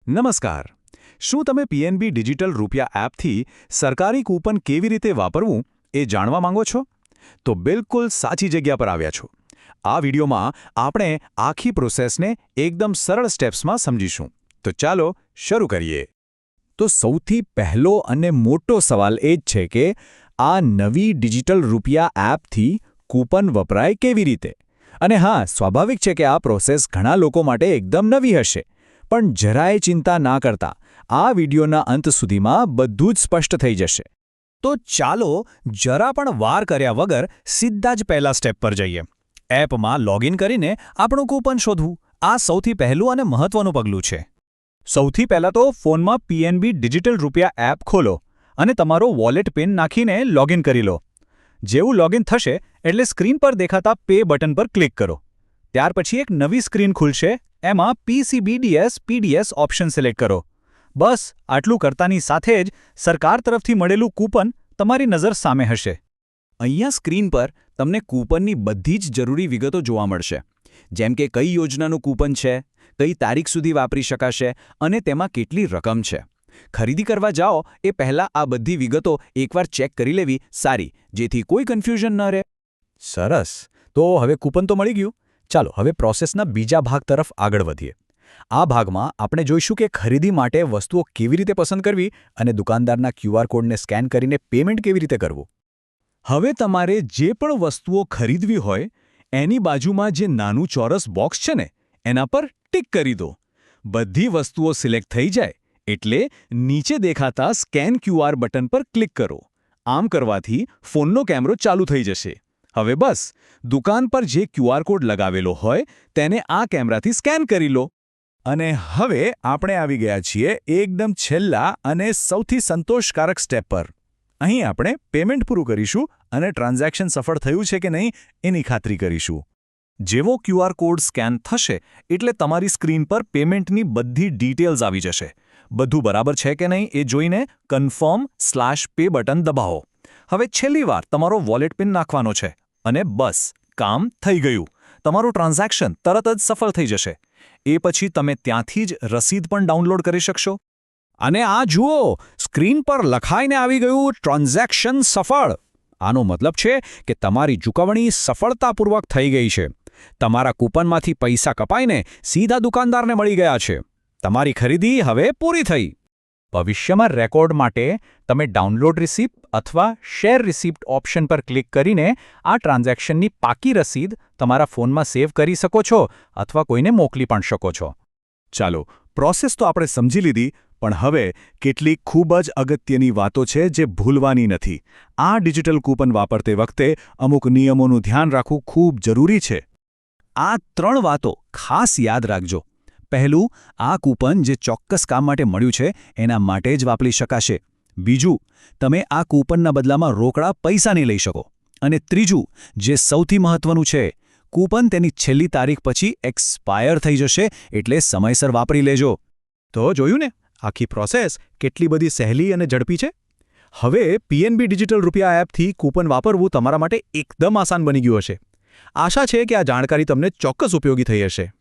નમસ્કાર. શું તમે પીએનબી ડિજિટલ રૂપિયા એપથી સરકારી કૂપન કેવી રીતે વાપરવું એ જાણવા માંગો છો? તો બિલકુલ સાચી જગ્યા પર આવ્યા છો. આ વિડીયોમાં આપણે આખી પ્રોસેસને એકદમ સરળ સ્ટેપ્સમાં સમજીશું. તો ચાલો શરૂ કરીએ. તો સૌથી પહેલો અને મોટો સવાલ એ જ છે કે આ નવી ડિજિટલ રૂપિયા એપથી કૂપન વપરાય કેવી રીતે? અને હા, સ્વાભાવિક છે કે આ પ્રોસેસ ઘણા લોકો માટે એકદમ નવી હશે. પણ જરાય ચિંતા ના કરતા, આ વિડીયોના અંત સુધીમાં બધું જ સ્પષ્ટ થઈ જશે. તો ચાલો જરા પણ વાર કર્યા વગર સીધા જ પહેલા સ્ટેપ પર જઈએ. એપમાં લોગિન કરીને આપણું કૂપન શોધવું, આ સૌથી પહેલું અને મહત્વનું પગલું છે. સૌથી પહેલાં તો ફોનમાં પીએનબી ડિજિટલ રૂપિયા એપ ખોલો અને તમારો વોલેટ પિન નાખીને લોગિન કરી લો. જેવું લોગિન થશે એટલે સ્ક્રીન પર દેખાતા પે બટન પર ક્લિક કરો. ત્યાર પછી એક નવી સ્ક્રીન ખુલશે. એમાં પીસીબીડીએસ ઓપ્શન સિલેક્ટ કરો. બસ આટલું કરતાની સાથે જ સરકાર તરફથી મળેલું કૂપન તમારી નજર સામે હશે. અહીંયા સ્ક્રીન પર તમને કૂપનની બધી જ જરૂરી વિગતો જોવા મળશે, જેમ કે કઈ યોજનાનું કૂપન છે, કઈ તારીખ સુધી વાપરી શકાશે અને તેમાં કેટલી રકમ છે. ખરીદી કરવા જાઓ એ પહેલાં આ બધી વિગતો એકવાર ચેક કરી લેવી સારી, જેથી કોઈ કન્ફ્યુઝન ન રહે. સરસ. તો હવે કૂપન તો મળી ગયું. ચાલો હવે પ્રોસેસના બીજા ભાગ તરફ આગળ વધીએ. આ ભાગમાં આપણે જોઈશું કે ખરીદી માટે વસ્તુઓ કેવી રીતે પસંદ કરવી અને દુકાનદારના ક્યુઆર કોડને સ્કેન કરીને પેમેન્ટ કેવી રીતે કરવું. હવે તમારે જે પણ વસ્તુઓ ખરીદવી હોય એની બાજુમાં જે નાનું ચોરસ બોક્સ છે ને, એના પર ટિક કરી દો. બધી વસ્તુઓ સિલેક્ટ થઈ જાય એટલે નીચે દેખાતા સ્કેન ક્યુઆર બટન પર ક્લિક કરો. આમ કરવાથી ફોનનો કેમેરો ચાલુ થઈ જશે. હવે બસ દુકાન પર જે ક્યુઆર કોડ લગાવેલો હોય તેને આ કેમેરાથી સ્કેન કરી લો. અને હવે આપણે આવી ગયા છીએ એકદમ છેલ્લા અને સૌથી સંતોષકારક સ્ટેપ પર. અહીં આપણે પેમેન્ટ પૂરું કરીશું અને ટ્રાન્ઝેક્શન સફળ થયું છે કે નહીં એની ખાતરી કરીશું. જેવો ક્યુઆર કોડ સ્કેન થશે એટલે તમારી સ્ક્રીન પર પેમેન્ટની બધી ડિટેલ્સ આવી જશે. બધું બરાબર છે કે નહીં એ જોઈને કન્ફર્મ/પે બટન દબાવો. હવે છેલ્લી વાર તમારો વોલેટ પિન નાખવાનો છે અને બસ કામ થઈ ગયું. તમારું ટ્રાન્ઝેક્શન તરત જ સફળ થઈ જશે. એ પછી તમે ત્યાંથી જ રસીદ પણ ડાઉનલોડ કરી શકશો. અને આ જુઓ, સ્ક્રીન પર લખાઈને આવી ગયું ટ્રાન્ઝેક્શન સફળ. આનો મતલબ છે કે તમારી ચૂકવણી સફળતાપૂર્વક થઈ ગઈ છે. તમારા કૂપનમાંથી પૈસા કપાઈને સીધા દુકાનદારને મળી ગયા છે. તમારી ખરીદી હવે પૂરી થઈ. ભવિષ્યમાં રેકોર્ડ માટે તમે ડાઉનલોડ રિસિપ્ટ અથવા શેર રિસિપ્ટ ઓપ્શન પર ક્લિક કરીને આ ટ્રાન્ઝેક્શનની પાકી રસીદ તમારા ફોનમાં સેવ કરી શકો છો અથવા કોઈને મોકલી પણ શકો છો. ચાલો, પ્રોસેસ તો આપણે સમજી લીધી, પણ હવે કેટલીક ખૂબ જ અગત્યની વાતો છે જે ભૂલવાની નથી. આ ડિજિટલ કૂપન વાપરતે વખતે અમુક નિયમોનું ધ્યાન રાખવું ખૂબ જરૂરી છે. આ 3 વાતો ખાસ યાદ રાખજો. પહેલું, આ કૂપન જે ચોક્કસ કામ માટે મળ્યું છે એના માટે જ વાપરી શકાશે. બીજું, તમે આ કૂપનના બદલામાં રોકડા પૈસા નહીં લઈ શકો. અને ત્રીજું, જે સૌથી મહત્વનું છે, કૂપન તેની છેલ્લી તારીખ પછી એક્સપાયર થઈ જશે એટલે સમયસર વાપરી લેજો. તો જોયું ને, આખી પ્રોસેસ કેટલી બધી સહેલી અને ઝડપી છે. હવે પીએનબી ડિજિટલ રૂપિયા એપથી કૂપન વાપરવું તમારા માટે એકદમ આસાન બની ગયું હશે. આશા છે કે આ જાણકારી તમને ચોક્કસ ઉપયોગી થઈ હશે.